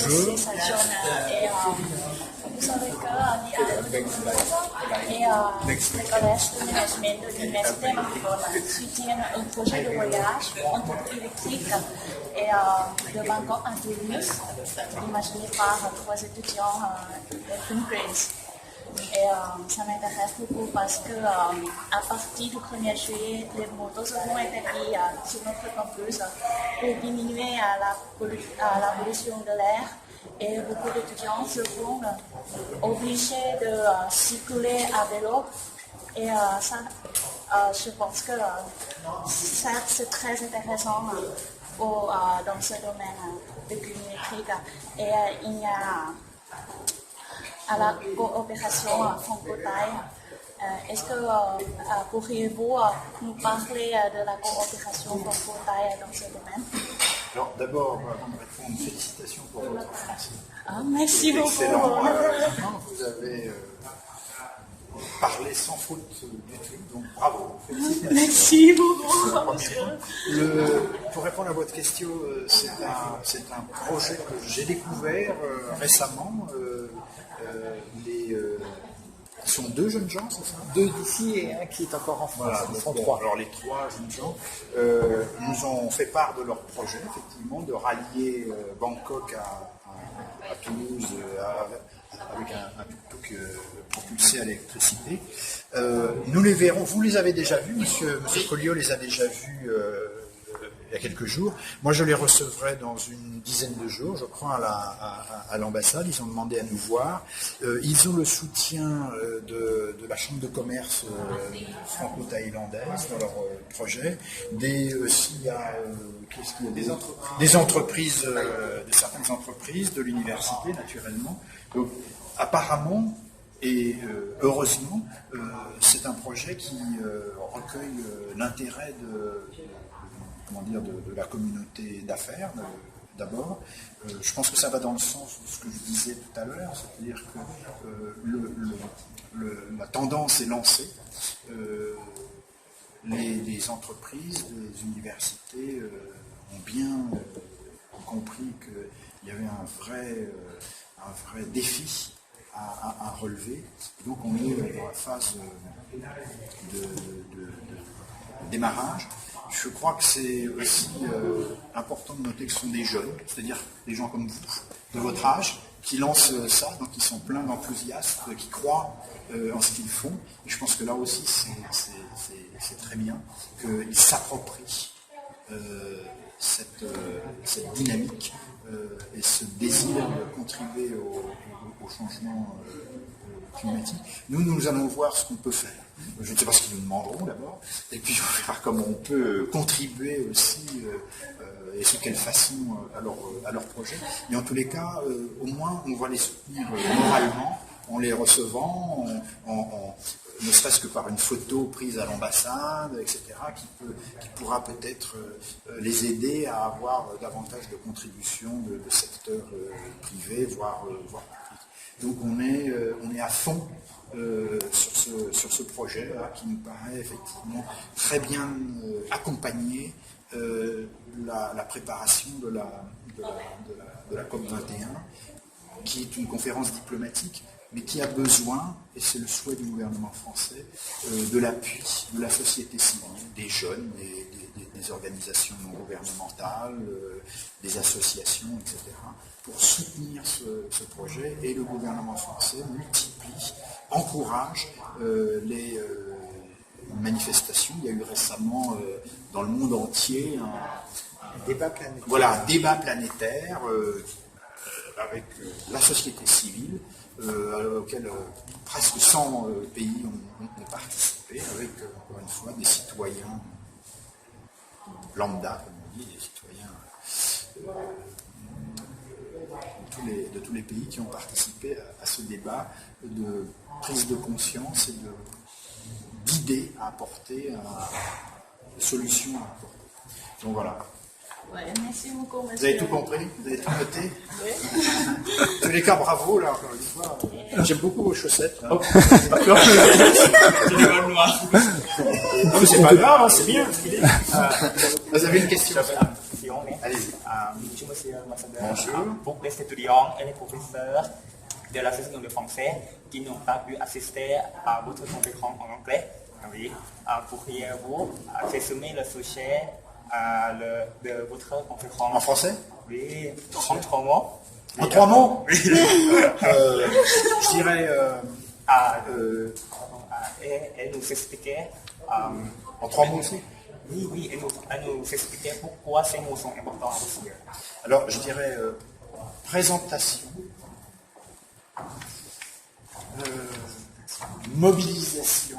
aussi cette journée. Et vous savez qu'à le collège de management de l'Université Maribor soutient un projet de voyage en électrique et de Bangkok à Toulouse, imaginé par 3 étudiants de Grades. Et ça m'intéresse beaucoup parce que à partir du 1er juillet, les motos seront interdits sur notre campus pour diminuer la pollution de l'air. Et beaucoup d'étudiants seront obligés de circuler à vélo. Et ça, je pense que ça, c'est très intéressant dans ce domaine de électrique. Et il y a à la coopération franco-thaï. Est-ce que pourriez-vous nous parler de la coopération franco-thaï dans ce domaine? Alors d'abord, avant de répondre, félicitations pour votre français. Merci beaucoup. Excellent. Vous avez parlé sans faute du tout, donc bravo. Félicitations. Merci beaucoup, monsieur. Pour répondre à votre question, c'est un projet que j'ai découvert récemment. Ils sont 2 jeunes gens, c'est ça? 2 d'ici et un qui est encore en France. Voilà, ils sont 3. Alors les 3 jeunes gens nous ont fait part de leur projet, effectivement, de rallier Bangkok à Toulouse avec un tuk-tuk propulsé à l'électricité. Nous les verrons, vous les avez déjà vus, monsieur Colliot les a déjà vus il y a quelques jours. Moi, je les recevrai dans une dizaine de jours, je crois, à l'ambassade. Ils ont demandé à nous voir. Ils ont le soutien de la Chambre de commerce franco-thaïlandaise dans leur projet. Des entreprises, de certaines entreprises, de l'université, naturellement. Donc, apparemment, et heureusement, c'est un projet qui recueille l'intérêt de la communauté d'affaires, d'abord. Je pense que ça va dans le sens de ce que je disais tout à l'heure, c'est-à-dire que la tendance est lancée. Les entreprises, les universités ont bien compris qu'il y avait un vrai défi à relever. Et donc on est dans la phase de démarrage. Je crois que c'est aussi important de noter que ce sont des jeunes, c'est-à-dire des gens comme vous, de votre âge, qui lancent ça, donc ils sont pleins d'enthousiasme, qui croient en ce qu'ils font. Et je pense que là aussi, c'est très bien qu'ils s'approprient cette dynamique et ce désir de contribuer au changement climatique. Nous allons voir ce qu'on peut faire. Je ne sais pas ce qu'ils nous demanderont d'abord, et puis on verra comment on peut contribuer aussi et sous quelle façon à leur projet. Mais en tous les cas, au moins on va les soutenir moralement en les recevant, ne serait-ce que par une photo prise à l'ambassade, etc., qui pourra peut-être les aider à avoir davantage de contributions de secteur privé, voire public. Donc on est à fond sur ce projet-là qui nous paraît effectivement très bien accompagner la préparation de la COP21, qui est une conférence diplomatique, mais qui a besoin, et c'est le souhait du gouvernement français, de l'appui de la société civile, des jeunes, des organisations non gouvernementales, des associations, etc., pour soutenir ce projet. Et le gouvernement français multiplie, encourage les manifestations. Il y a eu récemment dans le monde entier un débat planétaire avec la société civile, auquel presque 100 pays ont participé, avec encore une fois des citoyens lambda, comme on dit, des citoyens de tous les pays qui ont participé à ce débat de prise de conscience et d'idées à apporter, de solutions à apporter. Donc voilà. Ouais, merci beaucoup, monsieur. Vous avez tout compris? Vous avez tout noté? Oui. En tous les cas, bravo, là, encore une fois. J'aime beaucoup vos chaussettes. Hein. D'accord. C'est du mal noir. C'est pas grave, hein, c'est bien. Vous avez une question? Allez-y. Monsieur l'ambassadeur, Bonjour. Pour les étudiants et les professeurs de la section de français qui n'ont pas pu assister à votre conférence en anglais, oui, pourriez-vous résumer le sujet de votre conférence En français? Oui, en 3 mots. En 3 mots? Je dirais... Et nous expliquer. en 3 mots aussi? Oui, et nous expliquer pourquoi ces mots sont importants aussi. Alors, je dirais présentation, mobilisation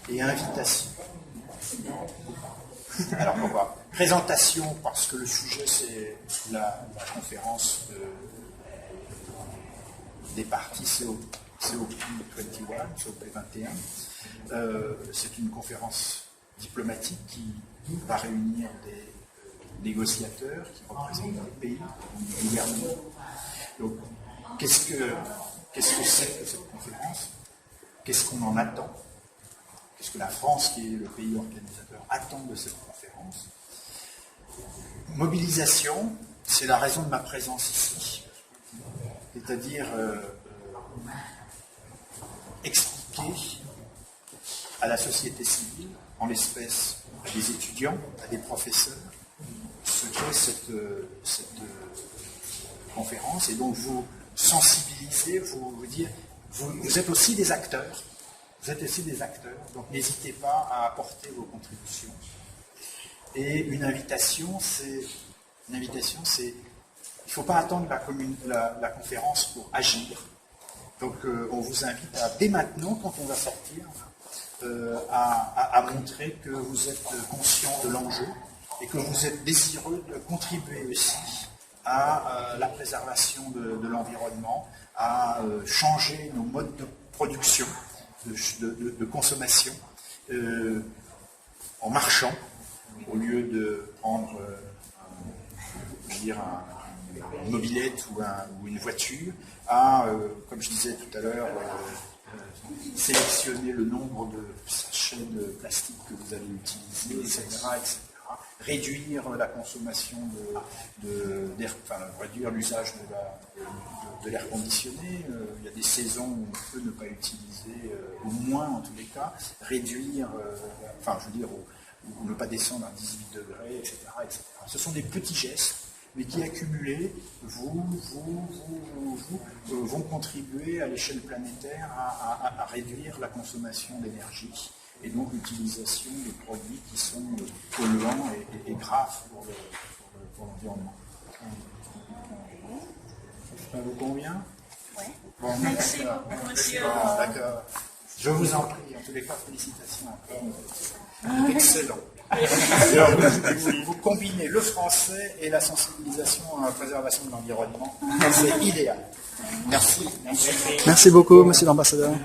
et invitation. Alors pourquoi? Présentation, parce que le sujet c'est la conférence des parties COP21, COP21. C'est une conférence diplomatique qui va réunir des négociateurs qui représentent les pays, les gouvernements. Donc, qu'est-ce que c'est que cette conférence? Qu'est-ce qu'on en attend? Qu'est-ce que la France, qui est le pays organisateur, attend de cette conférence? Mobilisation, c'est la raison de ma présence ici. C'est-à-dire expliquer à la société civile, en l'espèce à des étudiants, à des professeurs, ce qu'est cette conférence, et donc vous sensibiliser, vous dire, vous êtes aussi des acteurs, donc n'hésitez pas à apporter vos contributions. Et une invitation, c'est, il ne faut pas attendre la conférence pour agir. Donc on vous invite à, dès maintenant, quand on va sortir, à montrer que vous êtes conscient de l'enjeu et que vous êtes désireux de contribuer aussi à la préservation de l'environnement, à changer nos modes de production, de consommation, en marchant, au lieu de prendre une mobilette ou une voiture, à, comme je disais tout à l'heure, sélectionner le nombre de sachets de plastique que vous allez utiliser, etc. Réduire la consommation d'air, réduire l'usage de l'air conditionné. Il y a des saisons où on peut ne pas utiliser, au moins en tous les cas, réduire, ou ne pas descendre à 18 degrés, etc., etc. Ce sont des petits gestes, mais qui accumulés vont contribuer à l'échelle planétaire à réduire la consommation d'énergie et donc l'utilisation des produits qui sont polluants et graves pour l'environnement. Ça vous convient? Oui. Bon, Merci beaucoup, monsieur. D'accord. Je vous en prie, en tous les cas, félicitations encore. Excellent. Alors, vous combinez le français et la sensibilisation à la préservation de l'environnement. C'est idéal. Merci. Merci beaucoup, monsieur l'ambassadeur.